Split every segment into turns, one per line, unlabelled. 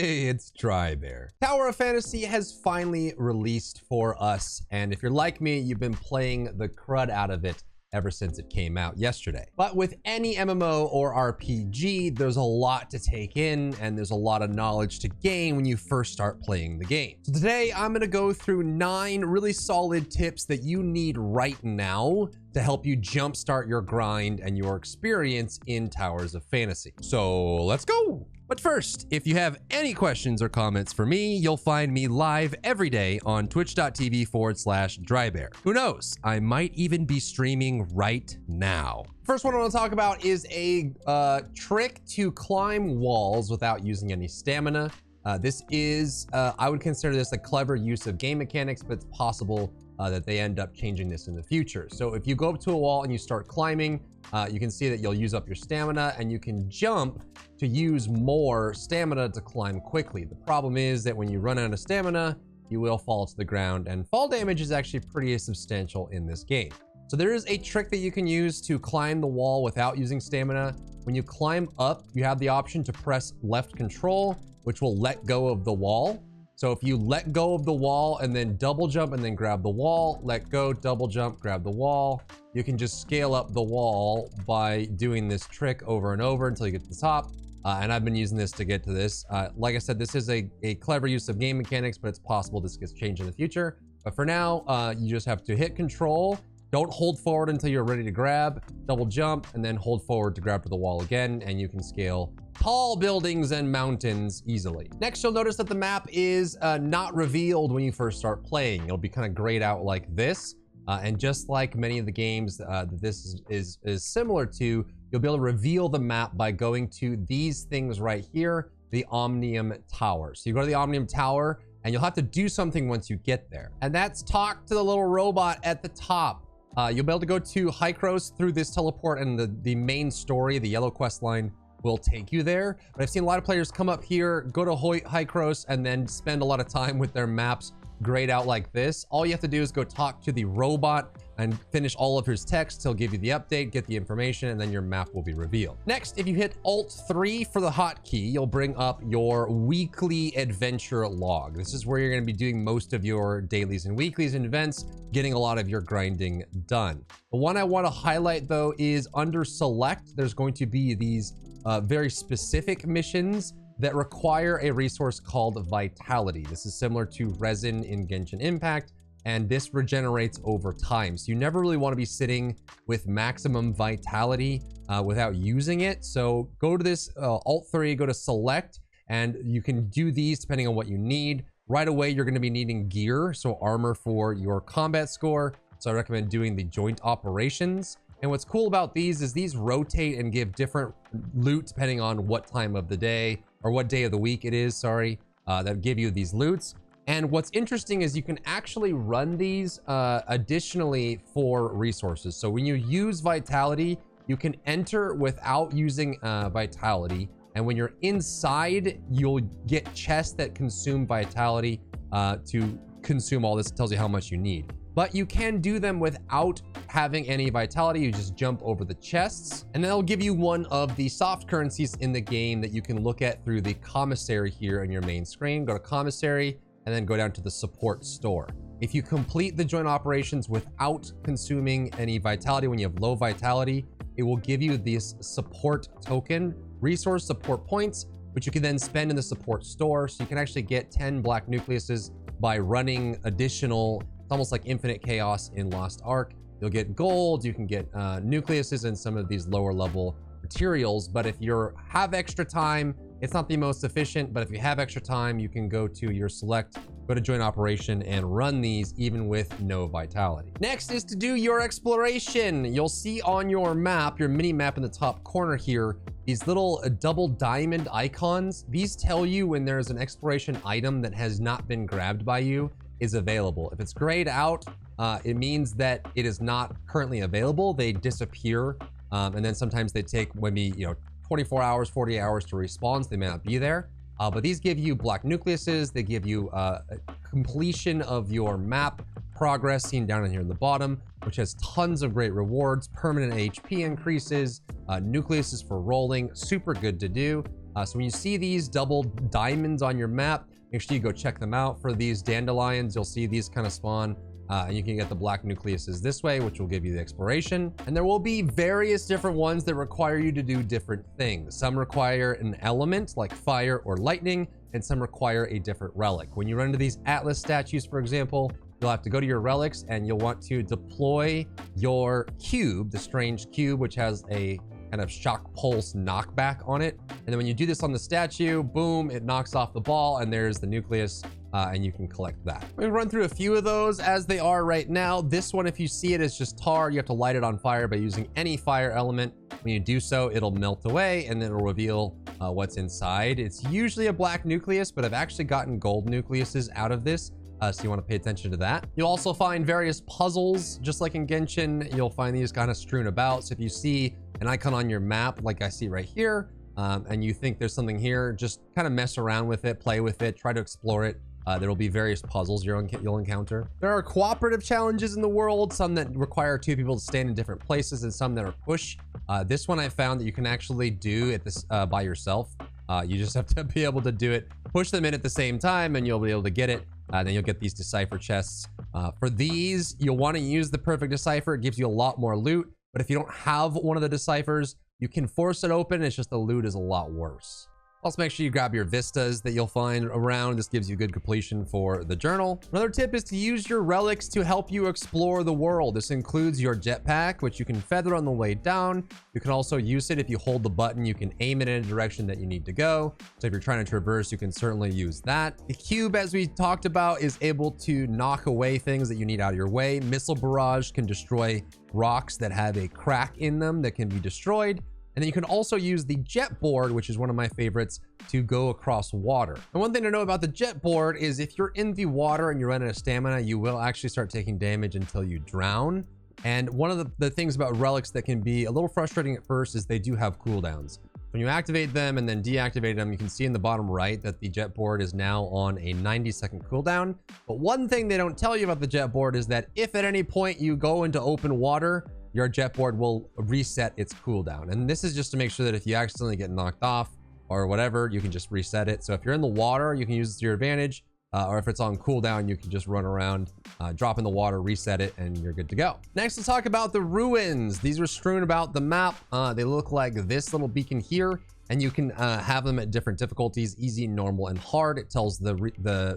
Hey, it's Drybear. Tower of Fantasy has finally released for us, and if you're like me, you've been playing the crud out of it ever since it came out yesterday. But with any MMO or RPG, there's a lot to take in and there's a lot of knowledge to gain when you first start playing the game. So today I'm gonna go through 9 really solid tips that you need right now to help you jumpstart your grind and your experience in Towers of Fantasy. So let's go. But first, if you have any questions or comments for me, you'll find me live every day on twitch.tv/Drybear. Who knows? I might even be streaming right now. First one I want to talk about is a trick to climb walls without using any stamina. This is, I would consider this a clever use of game mechanics, but it's possible that they end up changing this in the future. So if you go up to a wall and you start climbing, you can see that you'll use up your stamina and you can jump to use more stamina to climb quickly. The problem is that when you run out of stamina, you will fall to the ground, and fall damage is actually pretty substantial in this game. So there is a trick that you can use to climb the wall without using stamina. When you climb up, you have the option to press left control, which will let go of the wall. So if you let go of the wall and then double jump and then grab the wall, let go, double jump, grab the wall, you can just scale up the wall by doing this trick over and over until you get to the top. And I've been using this to get to this. Like I said, this is a clever use of game mechanics, but it's possible this gets changed in the future. But for now, you just have to hit control. Don't hold forward until you're ready to grab, double jump, and then hold forward to grab to the wall again, and you can scale tall buildings and mountains easily. Next, you'll notice that the map is not revealed when you first start playing. It'll be kind of grayed out like this. And just like many of the games that this is similar to, you'll be able to reveal the map by going to these things right here, the Omnium Tower. So you go to the Omnium Tower, and you'll have to do something once you get there. And that's talk to the little robot at the top. You'll be able to go to Hykros through this teleport, and the main story, the yellow quest line, will take you there. But I've seen a lot of players come up here, go to Hykros, and then spend a lot of time with their maps grayed out like this. All you have to do is go talk to the robot and finish all of his text. He'll give you the update, get the information, and then your map will be revealed. Next, if you hit Alt-3 for the hotkey, you'll bring up your weekly adventure log. This is where you're going to be doing most of your dailies and weeklies and events, getting a lot of your grinding done. The one I want to highlight, though, is under Select. There's going to be these very specific missions that require a resource called Vitality. This is similar to Resin in Genshin Impact, and this regenerates over time. So you never really want to be sitting with maximum Vitality without using it. So go to this Alt-3, go to Select, and you can do these depending on what you need. Right away, you're going to be needing gear, so armor for your combat score. So I recommend doing the joint operations. And what's cool about these is these rotate and give different loot depending on what time of the day, or what day of the week it is, sorry, that give you these loots. And what's interesting is you can actually run these additionally for resources. So when you use Vitality, you can enter without using Vitality. And when you're inside, you'll get chests that consume Vitality to consume all this. It tells you how much you need. But you can do them without having any Vitality. You just jump over the chests, and they'll give you one of the soft currencies in the game that you can look at through the commissary here on your main screen. Go to commissary and then go down to the support store. If you complete the joint operations without consuming any Vitality, when you have low Vitality, it will give you this support token, resource support points, which you can then spend in the support store. So you can actually get 10 black nucleuses by running additional, it's almost like infinite chaos in Lost Ark. You'll get gold, you can get nucleuses and some of these lower level materials. But if you have extra time, it's not the most efficient, but if you have extra time, you can go to your Select, go to joint operation, and run these even with no Vitality. Next is to do your exploration. You'll see on your map, your mini map in the top corner here, these little double diamond icons. These tell you when there's an exploration item that has not been grabbed by you is available. If it's grayed out, it means that it is not currently available. They disappear, and then sometimes they take maybe 24 hours, 40 hours to respawn, so they may not be there. But these give you black nucleuses. They give you completion of your map progress seen down in here in the bottom, which has tons of great rewards, permanent HP increases, nucleuses for rolling, super good to do. So when you see these double diamonds on your map, make sure you go check them out. For these dandelions, you'll see these kind of spawn. And you can get the black nucleuses this way, which will give you the exploration. And there will be various different ones that require you to do different things. Some require an element like fire or lightning, and some require a different relic. When you run into these Atlas statues, for example, you'll have to go to your relics and you'll want to deploy your cube, the strange cube, which has a kind of shock pulse knockback on it. And then when you do this on the statue, boom, it knocks off the ball and there's the nucleus. And you can collect that. We're gonna run through a few of those as they are right now. This one, if you see it, is just tar. You have to light it on fire by using any fire element. When you do so, it'll melt away and then it'll reveal what's inside. It's usually a black nucleus, but I've actually gotten gold nucleuses out of this. So you want to pay attention to that. You'll also find various puzzles, just like in Genshin. You'll find these kind of strewn about. So if you see an icon on your map, like I see right here, and you think there's something here, just kind of mess around with it, play with it, try to explore it. There will be various puzzles you'll encounter. There are cooperative challenges in the world, some that require 2 people to stand in different places and some that are push. This one I found that you can actually do at this by yourself. You just have to be able to do it, push them in at the same time, and you'll be able to get it. Then you'll get these decipher chests. For these, you'll want to use the perfect decipher. It gives you a lot more loot. But if you don't have one of the deciphers, you can force it open. It's just the loot is a lot worse. Also, make sure you grab your vistas that you'll find around. This gives you good completion for the journal. Another tip is to use your relics to help you explore the world. This includes your jetpack, which you can feather on the way down. You can also use it if you hold the button. You can aim it in a direction that you need to go. So if you're trying to traverse, you can certainly use that. The cube, as we talked about, is able to knock away things that you need out of your way. Missile barrage can destroy rocks that have a crack in them that can be destroyed. And then you can also use the jet board, which is one of my favorites, to go across water. And one thing to know about the jet board is if you're in the water and you run out of stamina, you will actually start taking damage until you drown. And one of the things about relics that can be a little frustrating at first is they do have cooldowns. When you activate them and then deactivate them, you can see in the bottom right that the jet board is now on a 90-second cooldown. But one thing they don't tell you about the jet board is that if at any point you go into open water, your jet board will reset its cooldown. And this is just to make sure that if you accidentally get knocked off or whatever, you can just reset it. So if you're in the water, you can use it to your advantage. Or if it's on cooldown, you can just run around, drop in the water, reset it, and you're good to go. Next, let's talk about the ruins. These are strewn about the map. They look like this little beacon here, and you can have them at different difficulties, easy, normal, and hard. It tells the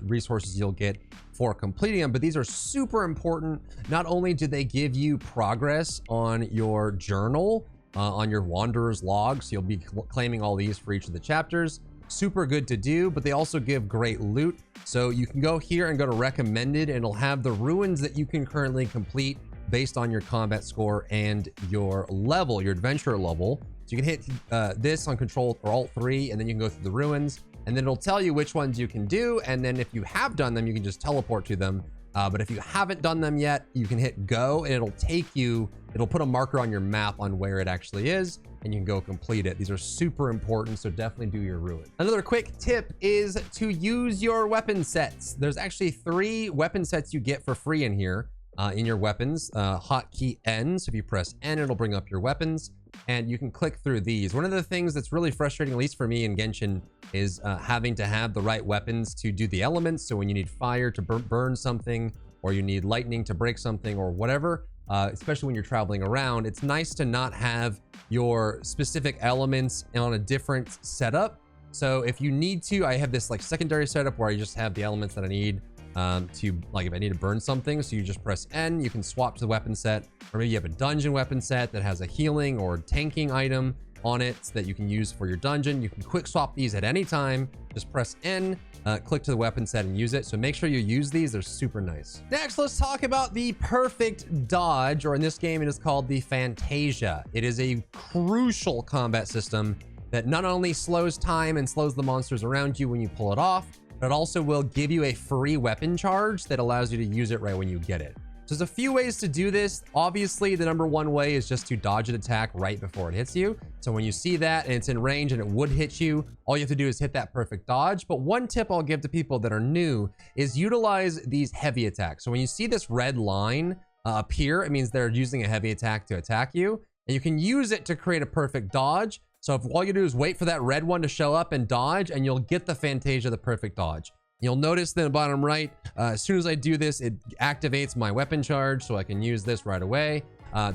resources you'll get for completing them, but these are super important. Not only do they give you progress on your journal, on your wanderer's log, so you'll be claiming all these for each of the chapters. Super good to do, but they also give great loot. So you can go here and go to recommended, and it'll have the ruins that you can currently complete based on your combat score and your level, your adventure level. So you can hit this on Control or Alt 3, and then you can go through the ruins, and then it'll tell you which ones you can do. And then if you have done them, you can just teleport to them. But if you haven't done them yet, you can hit go, and it'll take you, it'll put a marker on your map on where it actually is, and you can go complete it. These are super important, so definitely do your ruin. Another quick tip is to use your weapon sets. There's actually 3 weapon sets you get for free in here. In your weapons, hotkey N. So if you press N, it'll bring up your weapons, and you can click through these. One of the things that's really frustrating, at least for me in Genshin, is having to have the right weapons to do the elements. So when you need fire to burn something, or you need lightning to break something, or whatever, especially when you're traveling around, it's nice to not have your specific elements on a different setup. So if you need to, I have this like secondary setup where I just have the elements that I need to, like, if I need to burn something. So you just press N, you can swap to the weapon set, or maybe you have a dungeon weapon set that has a healing or tanking item on it that you can use for your dungeon. You can quick swap these at any time. Just press N, click to the weapon set and use it. So make sure you use these. They're super nice. Next, let's talk about the perfect dodge, or in this game, it is called the Fantasia. It is a crucial combat system that not only slows time and slows the monsters around you when you pull it off, but it also will give you a free weapon charge that allows you to use it right when you get it. So there's a few ways to do this. Obviously, the number one way is just to dodge an attack right before it hits you. So when you see that and it's in range and it would hit you, all you have to do is hit that perfect dodge. But one tip I'll give to people that are new is utilize these heavy attacks. So when you see this red line appear, it means they're using a heavy attack to attack you. And you can use it to create a perfect dodge. So if all you do is wait for that red one to show up and dodge, and you'll get the Fantasia, the perfect dodge. You'll notice that in the bottom right, as soon as I do this, it activates my weapon charge, so I can use this right away.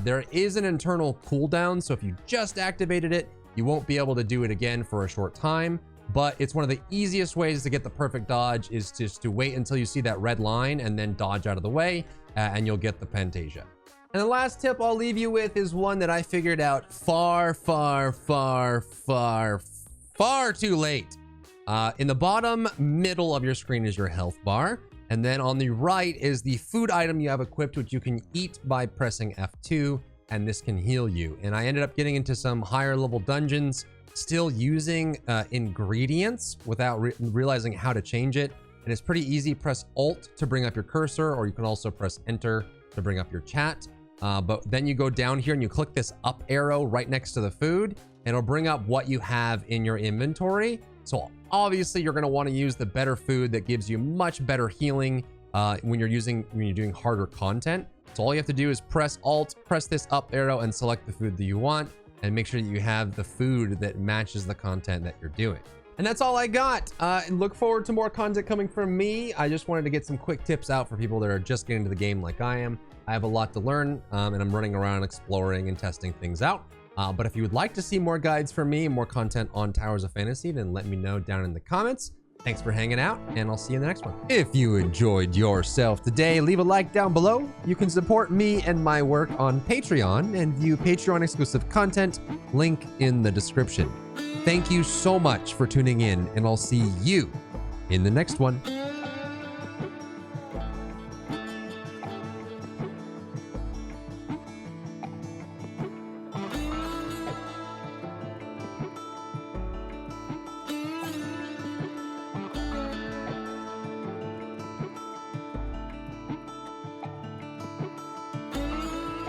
There is an internal cooldown, so if you just activated it, you won't be able to do it again for a short time. But it's one of the easiest ways to get the perfect dodge is just to wait until you see that red line and then dodge out of the way, and you'll get the Fantasia. And the last tip I'll leave you with is one that I figured out far too late. In the bottom middle of your screen is your health bar. And then on the right is the food item you have equipped, which you can eat by pressing F2, and this can heal you. And I ended up getting into some higher level dungeons, still using ingredients without realizing how to change it. And it's pretty easy. Press Alt to bring up your cursor, or you can also press Enter to bring up your chat. But then you go down here and you click this up arrow right next to the food, and it'll bring up what you have in your inventory. So obviously you're going to want to use the better food that gives you much better healing when you're doing harder content. So all you have to do is press Alt, press this up arrow, and select the food that you want, and make sure that you have the food that matches the content that you're doing. And that's all I got. Look forward to more content coming from me. I just wanted to get some quick tips out for people that are just getting into the game like I am. I have a lot to learn, and I'm running around exploring and testing things out. But if you would like to see more guides from me and more content on Towers of Fantasy, then let me know down in the comments. Thanks for hanging out, and I'll see you in the next one. If you enjoyed yourself today, leave a like down below. You can support me and my work on Patreon and view Patreon exclusive content, link in the description. Thank you so much for tuning in, and I'll see you in the next one.